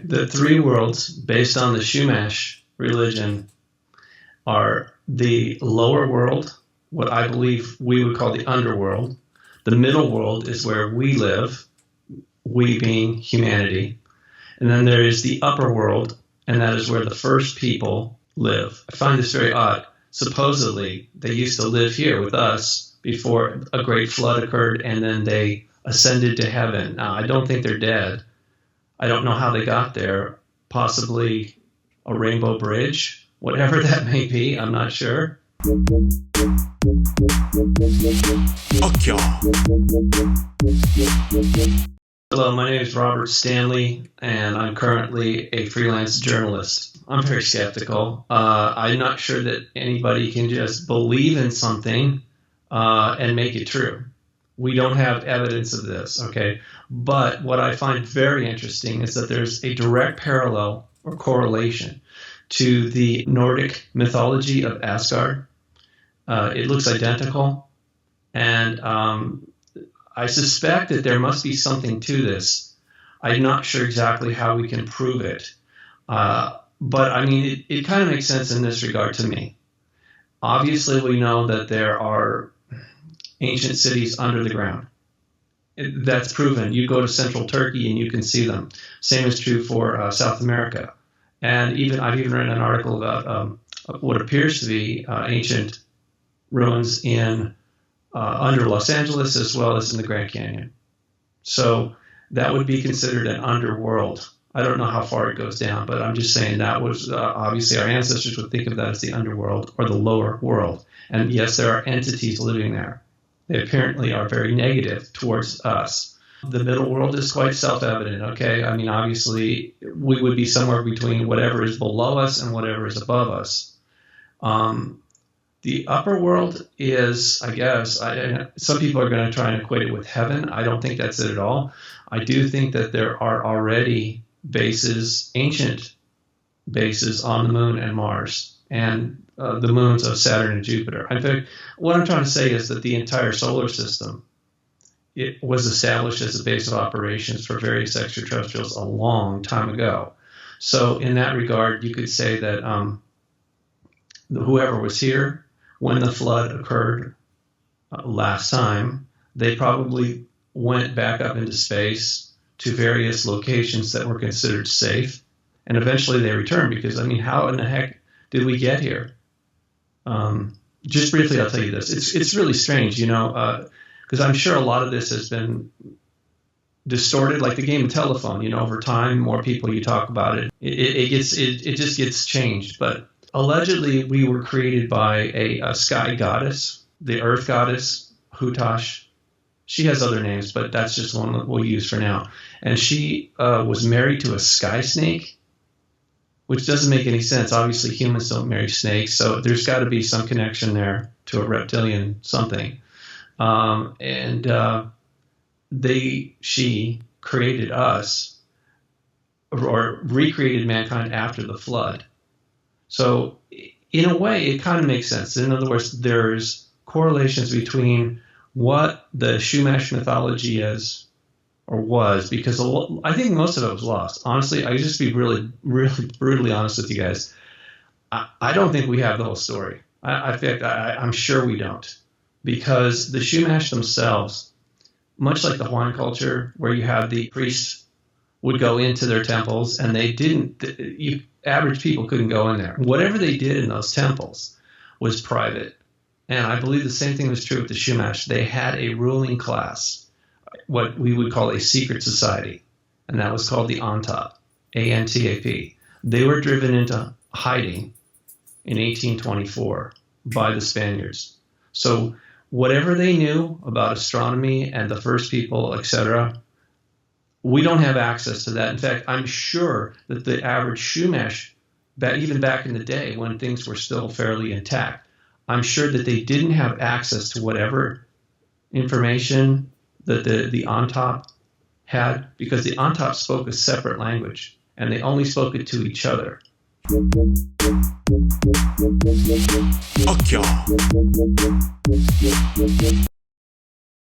The three worlds, based on the Chumash religion, are the lower world, what I believe we would call the underworld. The middle world is where we live, we being humanity. And then there is the upper world, and that is where the first people live. I find this very odd. Supposedly, they used to live here with us before a great flood occurred, and then they ascended to heaven. Now, I don't think they're dead. I don't know how they got there. Possibly a rainbow bridge, whatever that may be, I'm not sure. Hello, my name is Robert Stanley, and I'm currently a freelance journalist. I'm very skeptical. I'm not sure that anybody can just believe in something and make it true. We don't have evidence of this, okay? But what I find very interesting is that there's a direct parallel or correlation to the Nordic mythology of Asgard. It looks identical, and I suspect that there must be something to this. I'm not sure exactly how we can prove it, but I mean, it kind of makes sense in this regard to me. Obviously, we know that there are ancient cities under the ground. That's proven. You go to central Turkey and you can see them. Same is true for South America. And I've even read an article about what appears to be ancient ruins in under Los Angeles as well as in the Grand Canyon. So that would be considered an underworld. I don't know how far it goes down, but I'm just saying that was obviously our ancestors would think of that as the underworld or the lower world. And yes, there are entities living there. They apparently are very negative towards us. The middle world is quite self-evident, okay? I mean, obviously, we would be somewhere between whatever is below us and whatever is above us. The upper world is, I guess, some people are going to try and equate it with heaven. I don't think that's it at all. I do think that there are already bases, ancient bases on the moon and Mars, and the moons of Saturn and Jupiter. In fact, what I'm trying to say is that the entire solar system, it was established as a base of operations for various extraterrestrials a long time ago. So in that regard, you could say that whoever was here when the flood occurred last time, they probably went back up into space to various locations that were considered safe, and eventually they returned because, I mean, how in the heck did we get here? Just briefly, I'll tell you this. It's really strange, you know, because I'm sure a lot of this has been distorted, like the game of telephone. You know, over time, more people you talk about it, it just gets changed. But allegedly, we were created by a sky goddess, the earth goddess, Hutash. She has other names, but that's just one that we'll use for now. And she was married to a sky snake, which doesn't make any sense. Obviously, humans don't marry snakes, so there's got to be some connection there to a reptilian something. She created us, or recreated mankind after the flood. So in a way, it kind of makes sense. In other words, there's correlations between what the Chumash mythology is or was, because I think most of it was lost. Honestly, I just be really, really brutally honest with you guys. I don't think we have the whole story. I'm sure we don't, because the Chumash themselves, much like the Hawaiian culture, where you have the priests would go into their temples, and average people couldn't go in there. Whatever they did in those temples was private. And I believe the same thing was true with the Chumash. They had a ruling class, what we would call a secret society, and that was called the Antap, A-N-T-A-P. They were driven into hiding in 1824 by the Spaniards. So whatever they knew about astronomy and the first people, etc., we don't have access to that. In fact, I'm sure that the average Chumash, even back in the day when things were still fairly intact, I'm sure that they didn't have access to whatever information that the Antap had, because the Antap spoke a separate language, and they only spoke it to each other.